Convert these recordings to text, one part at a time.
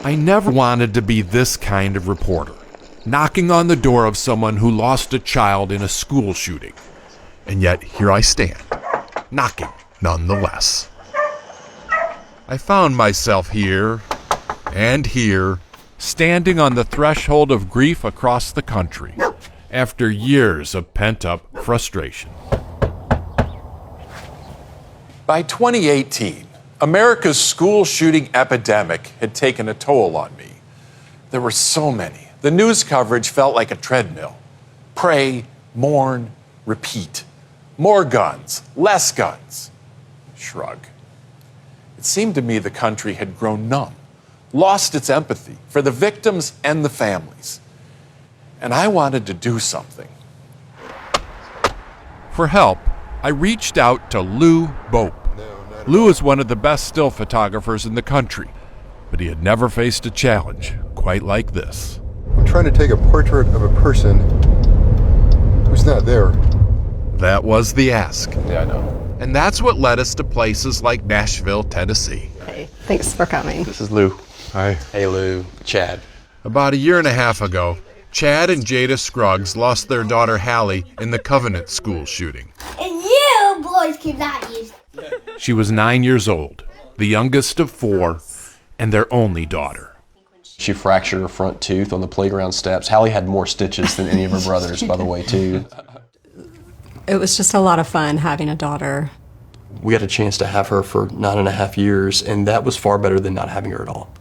I never wanted to be this kind of reporter, knocking on the door of someone who lost a child in a school shooting. And yet here I stand, knocking nonetheless. I found myself here and here, standing on the threshold of grief across the country, after years of pent-up frustration. By 2018, America's school shooting epidemic had taken a toll on me. There were so many. The news coverage felt like a treadmill. Pray, mourn, repeat. More guns, less guns. Shrug. It seemed to me the country had grown numb, lost its empathy for the victims and the families. And I wanted to do something. For help, I reached out to Lou Bope. Lou is one of the best still photographers in the country, but he had never faced a challenge quite like this. I'm trying to take a portrait of a person who's not there. That was the ask. Yeah, I know. And that's what led us to places like Nashville, Tennessee. Hey, thanks for coming. This is Lou. Hi. Hey, Lou. Chad. About a year and a half ago, Chad and Jada Scruggs lost their daughter Hallie in the Covenant school shooting. And you boys cannot use. She was 9 years old, the youngest of 4, and their only daughter. She fractured her front tooth on the playground steps. Hallie had more stitches than any of her brothers, by the way, too. It was just a lot of fun having a daughter. We had a chance to have her for 9.5 years, and that was far better than not having her at all.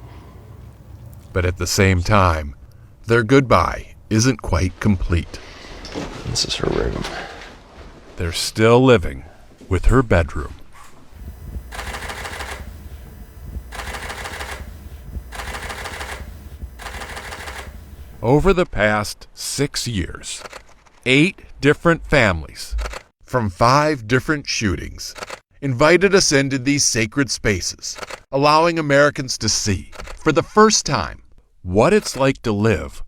But at the same time, their goodbye isn't quite complete. This is her room. They're still living with her bedroom. Over the past 6 years, 8 different families from 5 different shootings invited us into these sacred spaces, allowing Americans to see, for the first time, what it's like to live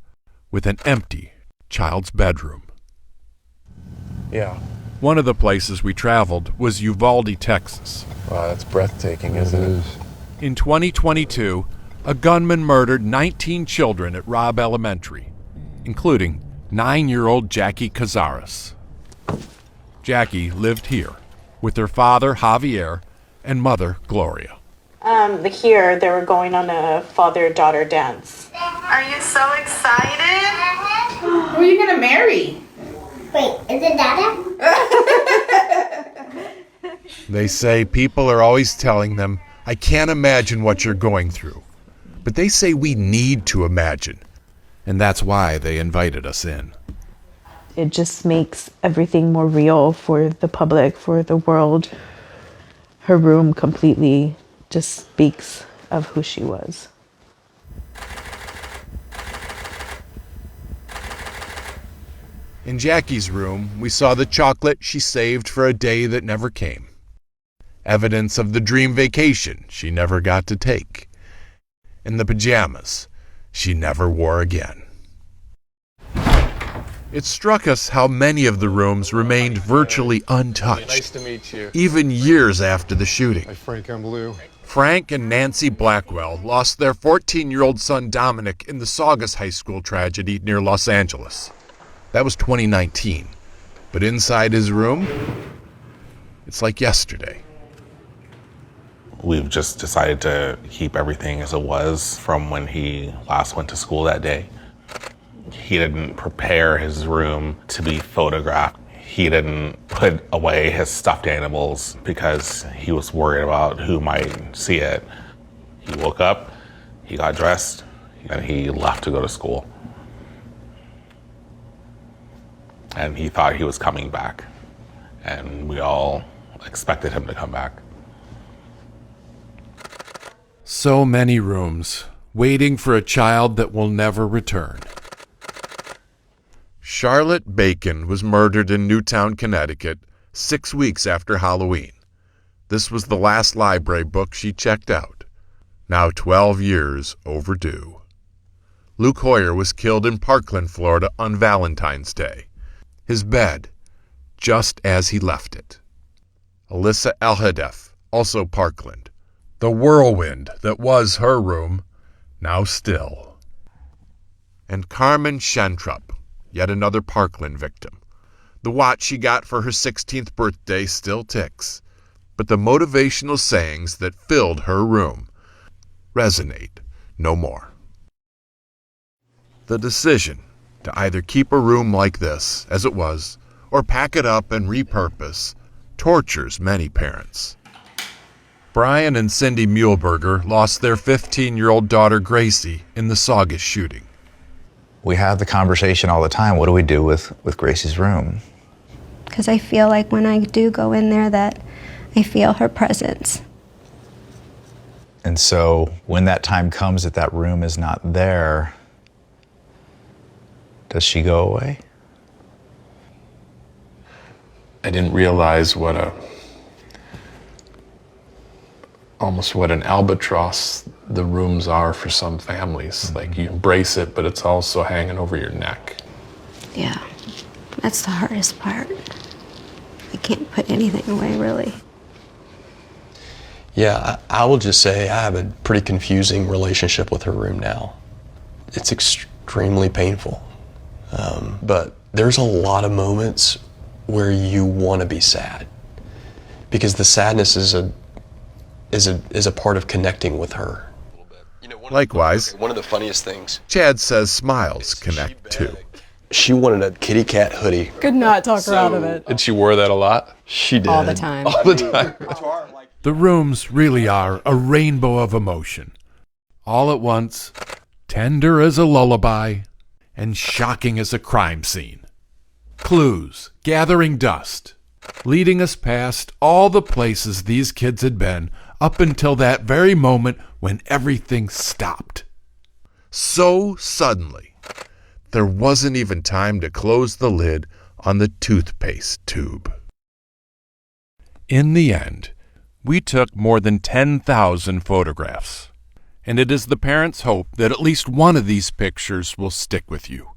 with an empty child's bedroom. Yeah. One of the places we traveled was Uvalde, Texas. Wow, that's breathtaking, isn't it? In 2022, a gunman murdered 19 children at Robb Elementary, including 9-year-old Jackie Cazares. Jackie lived here with her father, Javier, and mother, Gloria. Here, they were going on a father-daughter dance. Are you so excited? Uh-huh. Who are you going to marry? Wait, is it Dada? They say people are always telling them, I can't imagine what you're going through. But they say we need to imagine. And that's why they invited us in. It just makes everything more real for the public, for the world. Her room completely just speaks of who she was. In Jackie's room, we saw the chocolate she saved for a day that never came. Evidence of the dream vacation she never got to take. And the pajamas she never wore again. It struck us how many of the rooms remained virtually untouched. Nice to meet you. Even years after the shooting. Hi, Frank, I'm Lou. Frank and Nancy Blackwell lost their 14-year-old son Dominic in the Saugus High School tragedy near Los Angeles. That was 2019. But inside his room, it's like yesterday. We've just decided to keep everything as it was from when he last went to school that day. He didn't prepare his room to be photographed. He didn't put away his stuffed animals because he was worried about who might see it. He woke up, he got dressed, and he left to go to school. And he thought he was coming back. And we all expected him to come back. So many rooms, waiting for a child that will never return. Charlotte Bacon was murdered in Newtown, Connecticut, 6 weeks after Halloween. This was the last library book she checked out, now 12 years overdue. Luke Hoyer was killed in Parkland, Florida on Valentine's Day. His bed, just as he left it. Alyssa Elhadef, also Parkland. The whirlwind that was her room, now still. And Carmen Shentrup, yet another Parkland victim. The watch she got for her 16th birthday still ticks, but the motivational sayings that filled her room resonate no more. The decision to either keep a room like this, as it was, or pack it up and repurpose, tortures many parents. Brian and Cindy Muehlberger lost their 15-year-old daughter Gracie in the Saugus shooting. We have the conversation all the time. What do we do with Gracie's room? Because I feel like when I do go in there that I feel her presence. And so when that time comes that that room is not there, does she go away? I didn't realize almost what an albatross the rooms are for some families. Like you embrace it, but it's also hanging over your neck. Yeah, that's the hardest part. I can't put anything away, really. Yeah, I will just say I have a pretty confusing relationship with her room now. It's extremely painful. But there's a lot of moments where you want to be sad because the sadness is a part of connecting with her. Likewise, One of the funniest things. Chad says smiles connect too. She wanted a kitty cat hoodie. Could not talk her out of it. And she wore that a lot? She did. All the time. All the time. The rooms really are a rainbow of emotion. All at once, tender as a lullaby, and shocking as a crime scene. Clues gathering dust, leading us past all the places these kids had been up until that very moment when everything stopped. So suddenly, there wasn't even time to close the lid on the toothpaste tube. In the end, we took more than 10,000 photographs, and it is the parents' hope that at least one of these pictures will stick with you,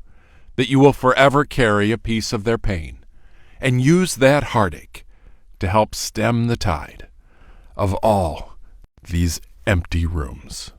that you will forever carry a piece of their pain, and use that heartache to help stem the tide of all these empty rooms.